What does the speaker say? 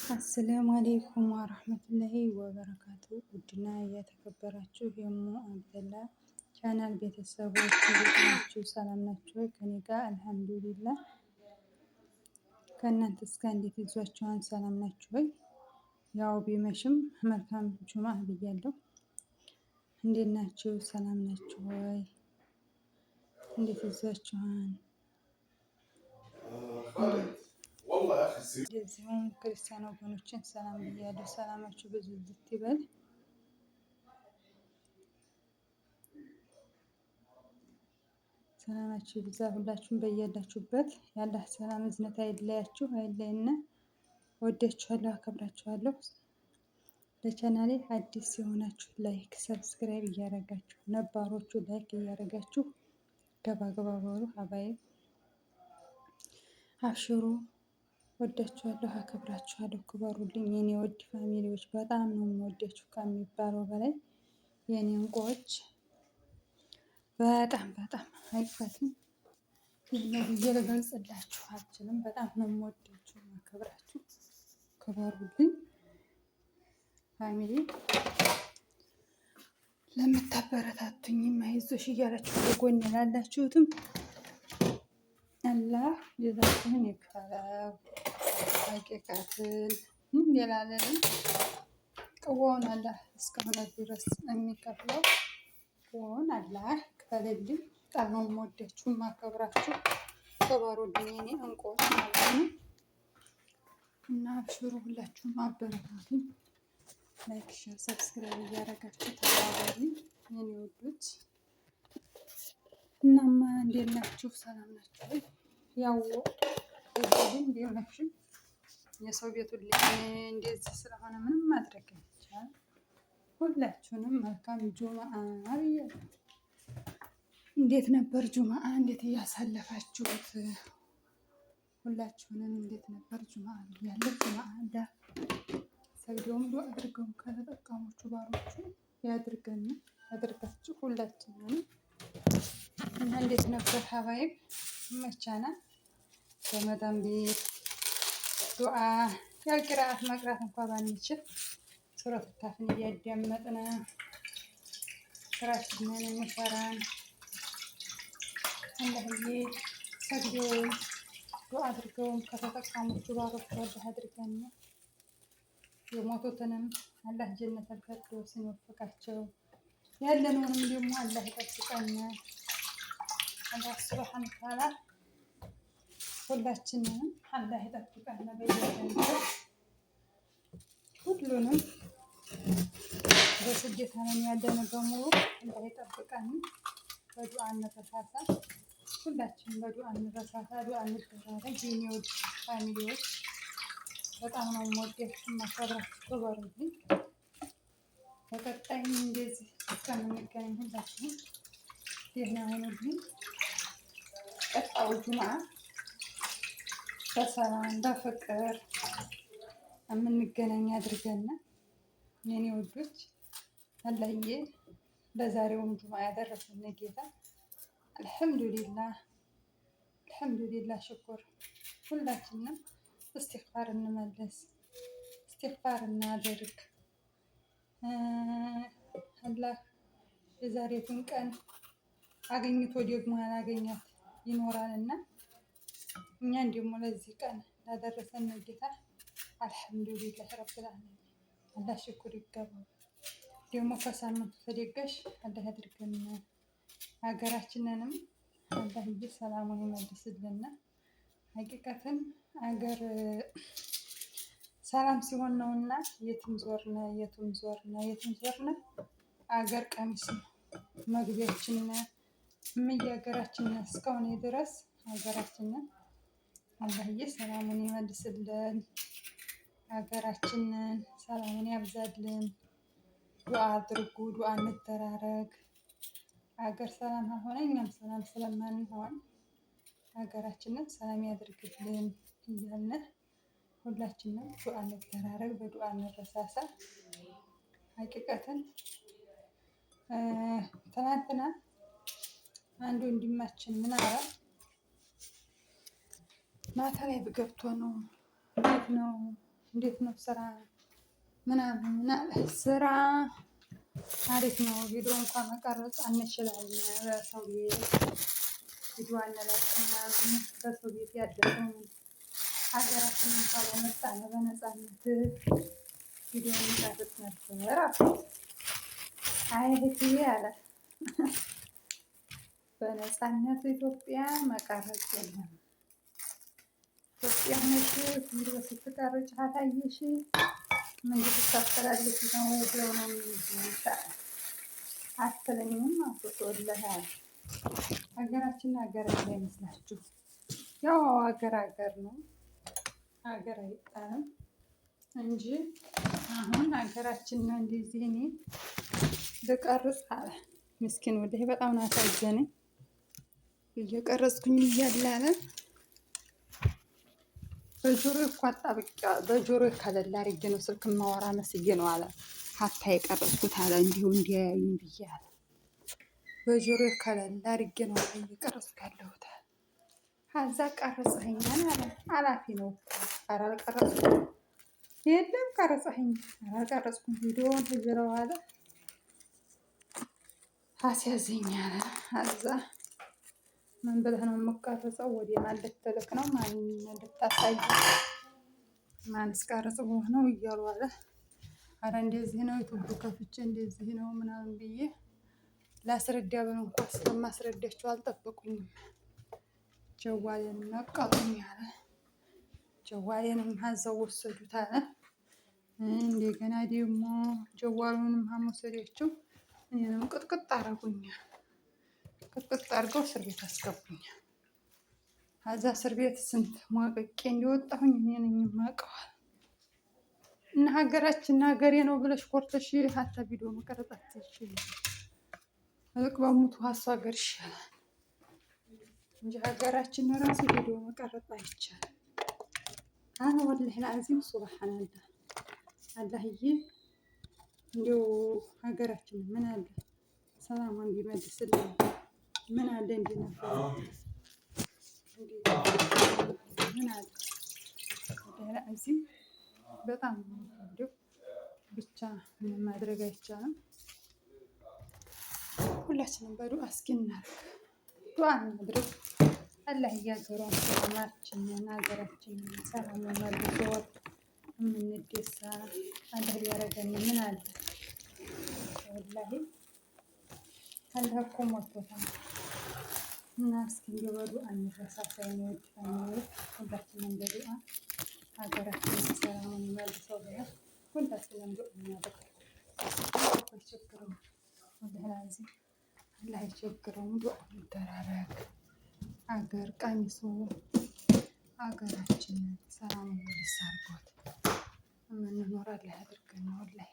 አሰላሙ አሌይኩም ወረህመቱላሂ ወበረካቱ። ውድና የተከበራችሁ የሙ አብደላ ቻናል ቤተሰቦች እንዴት ናችሁ? ሰላም ናችሁ? ከኔ ጋር አልሐምዱሊላህ። ከእናንተ እስከ እንዴት ይዟችኋል? ሰላም ናችሁ ወይ? ያው ቢመሽም መልካም ጁማ ብያለሁ። እንዴት ናችሁ? ሰላም ናችሁ ወይ? እንዴት ይዟችኋል? እንደዚሁም ክርስቲያን ወገኖችን ሰላም ብያለሁ። ሰላማችሁ ብዙ ይበል። ሰላማችሁ ይብዛ። ሁላችሁም በያላችሁበት ያላህ ሰላም እዝነት አይለያችሁ፣ አይለይና። ወዳችኋለሁ፣ አከብራችኋለሁ። ለቻናሌ አዲስ የሆናችሁ ላይክ፣ ሰብስክራይብ እያደረጋችሁ ነባሮቹ ላይክ እያደረጋችሁ ገባ ገባ በሉ። አባይ አብሽሩ። ወዳችኋለሁ፣ አከብራችኋለሁ። ክበሩልኝ የኔ ወድ ፋሚሊዎች። በጣም ነው የምወዳችሁ ከሚባለው በላይ የኔ እንቁዎች። በጣም አይፈትም ብዬ ልገልጽላችሁ አልችልም። በጣም ነው የምወዳችሁ የማከብራችሁ። ክበሩልኝ ፋሚሊ። ለምታበረታቱኝም አይዞሽ እያላችሁ በጎን ላላችሁትም አላህ ጀዛችሁን ይክፈለው። ሀቂቃትን የላለንም ቅዋውን አላህ እስከሆነ ድረስ የሚከፍለው ቅዋውን አላህ ይክፈልልኝ። በጣም ነው የምወዳችሁ የማከብራችሁ። ክበሩልኝ የኔ እንቁዎች ማለት ነው። እና አብሽሩ፣ ሁላችሁም አበረታቱኝ። ላይክ፣ ሼር፣ ሰብስክራይብ እያደረጋችሁ ተባበሩ የኔ ውዶች። እናማ እንዴት ናችሁ? ሰላም ናችሁ? ያው እዚህም ቢሆንሽም የሰው ቤቱ እንደዚህ ስለሆነ ምንም ማድረግ አይቻልም። ሁላችሁንም መልካም ጁምአ ብያለሁ። እንዴት ነበር ጁምአ? እንዴት እያሳለፋችሁት? ሁላችሁንም እንዴት ነበር ጁምአ ብያለሁ። ጁምአ እንዳ ሰግደውም ዱዓ አድርገው ከተጠቀሙት ባሮቹ ያድርገን ያድርጋችሁ ሁላችንም። እና እንዴት ነበር ሀባይብ? መቻና ረመዳን ቤት ዱዓ ያው ቂራአት መቅራት እንኳን ባንችል ሱረት ካፍን እያዳመጥን ስራችንን እንሰራን። አላህዬ ሰግደው ዱዓ አድርገው ከተጠቀሙት ባሮቹ አላህ አድርገን። የሞቱትንም አላህ ጀነተል ፊርደውስን ይወፍቃቸው። ያለነውንም ደግሞ አላህ ይጠብቀን። አላህ ሱብሓነሁ ወተዓላ ሁላችንንም አላህ ይጠብቀን። በየቀኑ ሁሉንም በስደት ዓለም ያለነው በሙሉ አላህ ይጠብቀን። በዱዓ እንረሳሳ። ሁላችንም በዱዓ እንረሳሳ፣ ዱዓ እንደራረግ የኔ ውድ ፋሚሊዎች። በጣም ነው የምወዳችሁ የማከብራችሁ። ክበሩልኝ። በቀጣይም እንደዚህ እስከምንገናኝ ሁላችንም ደህና ሁኑልኝ። ቀጣዩ ጁምአ በሰላም በፍቅር የምንገናኝ አድርገን የኔ ውዶች። አላህዬ ለዛሬውም ጁምአ ያደረሰን ጌታ አልሐምዱሊላህ ሽኩር። ሁላችንም እስትግፋር እንመልስ፣ እስትግፋር እናድርግ። አላህ የዛሬቱን ቀን አገኝቶ ደግሞ ያላገኛት ይኖራልና እኛን ደግሞ ለዚህ ቀን ላደረሰን ጌታ አልሐምዱሊላህ ረብል ዓለሚን አላህ ሽኩር ይገባው። ደግሞ ከሳምንቱ ተደጋሽ አላህ ያድርገን። ሀገራችንንም አላህዬ ሰላሙን ይመልስልና። ሀቂቀትን አገር ሰላም ሲሆን ነውና የትም ዞርነ አገር ቀሚስ ነው መግቢያችን። እምዬ ሀገራችን እስከሆነ ድረስ ሀገራችንን አላህዬ ሰላሙን ይመልስልን። ሀገራችንን ሰላሙን ያብዛልን። ዱዓ አድርጉ፣ ዱዓ እንደራረግ። ሀገር ሰላም ሆነ እኛም ሰላም ስለማንሆን ሀገራችንን ሰላም ያድርግልን እያልን ሁላችንም ዱዓ እንደራረግ፣ በዱዓ እንረሳሳ። ሀቂቀትን ትናንትና አንድ ወንድማችን ምን አለ? ማታ ላይ ገብቶ ነው ቤት ነው እንዴት ነው ስራ ምናምን አለ። ስራ አሪፍ ነው። ቪዲዮ እንኳን መቀረጽ አንችላለን። በሰው ቤት ቪዲዮ አንለቅም ምናምን በሰው ቤት ያደረውን ሀገራችን እንኳን በመጣን በነፃነት ቪዲዮ እንቀርጽ ነበር። አይ እህትዬ አለ በነፃነት ኢትዮጵያ መቀረጽ የለም። ኢትዮጵያ ነሽ ቪዲዮ ስትቀርጭ ታየሽ ምን ልታስተላልፊ ነው ብለው ነው የሚሉት አትለኝም አትወለሃል። ሀገራችን ሀገር እንዳይመስላችሁ ያው ሀገር ነው። ሀገር አይጣልም እንጂ አሁን ሀገራችን ነው። እንደዚህ እኔ ልቀርጽ አለ ምስኪን ወላሂ በጣም ነው ያሳዘነኝ። እየቀረጽኩኝ እያለ አለ በጆሮዬ እኮ አጣብቂያ በጆሮዬ ከለል አድርጌ ነው ስልክ ማወራ መስዬ ነው አለ ሀታ የቀረጽኩት አለ እንዲሁ እንዲያዩኝ ብዬ አለ በጆሮዬ ከለል አድርጌ ነው እየቀረጽኩ ያለሁት። ከዛ ቀረጸኸኛል አለ አላፊ ነው። ኧረ አልቀረጽኩም የለም ቀረጸኸኝ ኧረ አልቀረጽኩም ቪዲዮውን ትዝረው አለ አስያዘኝ አለ። ከዛ ምን ብለህ ነው የምትቀርጸው? ወደ ማን ልትልክ ነው? ማን ልታሳይ? ማንስ ቀርጽ ነው እያሉ አለ። አረ እንደዚህ ነው ዩቱብ ከፍቼ እንደዚህ ነው ምናምን ብዬ ላስረዳ ብል እንኳን እስከማስረዳቸው አልጠበቁኝም። ጀዋሌን ነቀሉኝ አለ። ጀዋሌንም አዘው ወሰዱት አለ። እንደገና ደግሞ ጀዋሉንም መውሰዳቸው እኔንም ቅጥቅጥ አደረጉኛል። ቅጥቅጥ አድርገው እስር ቤት አስገቡኛል። ከዛ እስር ቤት ስንት ሟቅቄ እንዲወጣሁኝ እኔ ነኝ የማውቀው። እና ሀገራችን ሀገሬ ነው ብለሽ ኮርተሽ ሀታ ቪዲዮ መቀረጽ አትችይም። እልቅ በሙቱ ሀሱ ሀገር ይሻላል እንጂ ሀገራችን ራሱ ቪዲዮ መቀረጽ አይቻልም። አነ ወላሂ ለአዚም ሱብሃንአላህ አላህዬ እንዲያው ሀገራችን ምን አለ ሰላሟን ቢመልስልን ምን አለ እንዲነበረ ምን አለ ለአዚም በጣም ነው ብቻ ምንም ማድረግ አይቻልም። ሁላችንም በዱዓ እስኪ እናድርግ፣ ዱዓ እናድርግ። አላህ ያገሯን ሰላማችንን ሀገራችንን ሰላም መልሶ የምንደሳ አላህ ሊያረገን ምን አለ ወላሂ አላህ እኮ ሞልቶታል። እና እስኪ እንደው በዱዓ እንረሳሳ የሚወድ ሁላችንም በዱዓ ሀገራችንን ሰላሙን መልሰው ብለን ሁላችንም ዱዓ እናድርግ። አይቸግረውም ወላሂ አላህ አይቸግረውም። ዱዓ እንደራረግ። ሀገር ቀሚሱ ሀገራችንን ሰላሙን መልስ አድርጎት የምንኖር አላህ ያድርገን ወላሂ